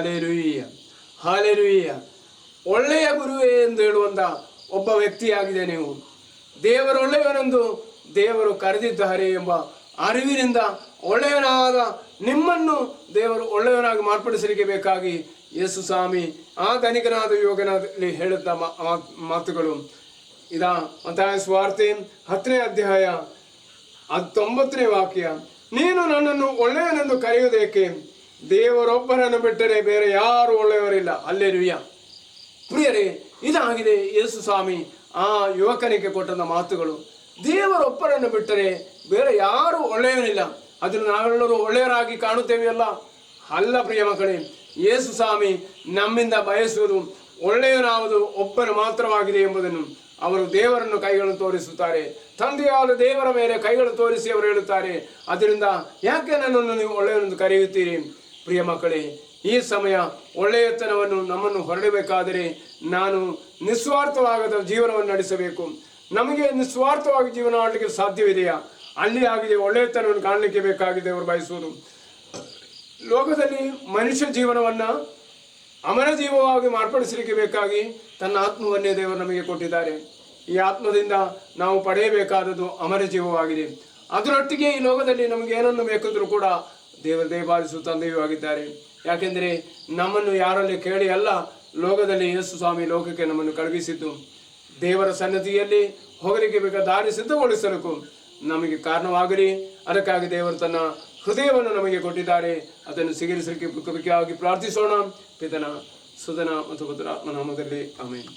Hallelujah, hallelujah. ಒಳ್ಳೆಯ ಗುರುವೇ ಎಂದು ಹೇಳುವಂಥ ಒಬ್ಬ ವ್ಯಕ್ತಿಯಾಗಿದೆ ನೀವು. ದೇವರು ಒಳ್ಳೆಯವನೆಂದು ದೇವರು ಕರೆದಿದ್ದಾರೆ ಎಂಬ ಅರಿವಿನಿಂದ ಒಳ್ಳೆಯವನಾದ ನಿಮ್ಮನ್ನು ದೇವರು ಒಳ್ಳೆಯವನಾಗಿ ಮಾರ್ಪಡಿಸಲಿಕ್ಕೆ ಬೇಕಾಗಿ ಯೇಸು ಸ್ವಾಮಿ ಆ ಧನಿಕನಾದ ಯೋಗನಲ್ಲಿ ಹೇಳುತ್ತ ಮಾತುಗಳು ಇದಾ. ಮತ್ತಾಯ ಸುವಾರ್ತೆ 10ನೇ ಅಧ್ಯಾಯ 19ನೇ ವಾಕ್ಯ, ನೀನು ನನ್ನನ್ನು ಒಳ್ಳೆಯವನೆಂದು ಕರೆಯುವುದೇಕೆ? ದೇವರೊಬ್ಬರನ್ನು ಬಿಟ್ಟರೆ ಬೇರೆ ಯಾರು ಒಳ್ಳೆಯವರಿಲ್ಲ. ಹಲ್ಲೆಲೂಯಾ. ಪ್ರಿಯರೇ, ಇದಾಗಿದೆ ಯೇಸು ಸ್ವಾಮಿ ಆ ಯುವಕನಿಗೆ ಕೊಟ್ಟಂತ ಮಾತುಗಳು. ದೇವರೊಬ್ಬರನ್ನು ಬಿಟ್ಟರೆ ಬೇರೆ ಯಾರು ಒಳ್ಳೆಯವನಿಲ್ಲ. ಅದನ್ನು ನಾವೆಲ್ಲರೂ ಒಳ್ಳೆಯವರಾಗಿ ಕಾಣುತ್ತೇವೆಯಲ್ಲ? ಅಲ್ಲ ಪ್ರಿಯ ಮಕ್ಕಳೇ, ಯೇಸು ಸ್ವಾಮಿ ನಮ್ಮಿಂದ ಬಯಸುವುದು ಒಳ್ಳೆಯವನಾವುದು ಒಬ್ಬನು ಮಾತ್ರವಾಗಿದೆ ಎಂಬುದನ್ನು ಅವರು ದೇವರನ್ನು ಕೈಗಳನ್ನು ತೋರಿಸುತ್ತಾರೆ. ತಂದೆಯಾದ ದೇವರ ಮೇಲೆ ಕೈಗಳು ತೋರಿಸಿ ಅವರು ಹೇಳುತ್ತಾರೆ, ಅದರಿಂದ ಯಾಕೆ ನನ್ನನ್ನು ನೀವು ಒಳ್ಳೆಯವನೆಂದು ಕರೆಯುತ್ತೀರಿ? ಪ್ರಿಯ ಮಕ್ಕಳೇ, ಈ ಸಮಯ ಒಳ್ಳೆಯತನವನ್ನು ನಮ್ಮನ್ನು ಹೊರಡಬೇಕಾದರೆ ನಾನು ನಿಸ್ವಾರ್ಥವಾಗದ ಜೀವನವನ್ನು ನಡೆಸಬೇಕು. ನಮಗೆ ನಿಸ್ವಾರ್ಥವಾಗಿ ಜೀವನ ಮಾಡಲಿಕ್ಕೆ ಸಾಧ್ಯವಿದೆಯಾ? ಅಲ್ಲಿ ಆಗಿದೆ ಒಳ್ಳೆಯತನವನ್ನು ಕಾಣಲಿಕ್ಕೆ ಬೇಕಾಗಿದೆ ಅವರು ಬಯಸುವುದು. ಲೋಕದಲ್ಲಿ ಮನುಷ್ಯ ಜೀವನವನ್ನು ಅಮರ ಜೀವವಾಗಿ ಮಾರ್ಪಡಿಸಲಿಕ್ಕೆ ಬೇಕಾಗಿ ತನ್ನ ಆತ್ಮವನ್ನೇ ದೇವರು ನಮಗೆ ಕೊಟ್ಟಿದ್ದಾರೆ. ಈ ಆತ್ಮದಿಂದ ನಾವು ಪಡೆಯಬೇಕಾದದ್ದು ಅಮರ ಜೀವವಾಗಿದೆ. ಅದರೊಟ್ಟಿಗೆ ಈ ಲೋಕದಲ್ಲಿ ನಮಗೆ ಏನನ್ನು ಬೇಕಿದ್ರೂ ಕೂಡ ದೇವರು ದಯಪಾಲಿಸುವ ತಂದೆಯೂ ಆಗಿದ್ದಾರೆ. ಯಾಕೆಂದರೆ ನಮ್ಮನ್ನು ಯಾರಲ್ಲಿ ಕೇಳಿ ಅಲ್ಲ, ಲೋಕದಲ್ಲಿ ಯೇಸು ಸ್ವಾಮಿ ಲೋಕಕ್ಕೆ ನಮ್ಮನ್ನು ಕಳುಹಿಸಿದ್ದು ದೇವರ ಸನ್ನತಿಯಲ್ಲಿ ಹೋಗಲಿಕ್ಕೆ ಬೇಕಾದ ದಾರಿ ಸಿದ್ಧಗೊಳಿಸಲಿಕ್ಕೂ ನಮಗೆ ಕಾರಣವಾಗಲಿ. ಅದಕ್ಕಾಗಿ ದೇವರು ತನ್ನ ಹೃದಯವನ್ನು ನಮಗೆ ಕೊಟ್ಟಿದ್ದಾರೆ. ಅದನ್ನು ಸಿಗರಿಸಲಿಕ್ಕೆ ಬೇಕಾಗಿ ಪ್ರಾರ್ಥಿಸೋಣ. ಪಿತನ, ಸುತನ ಮತ್ತು ಪುತ್ರ ನಾಮದಲ್ಲಿ ಆಮೆನ್.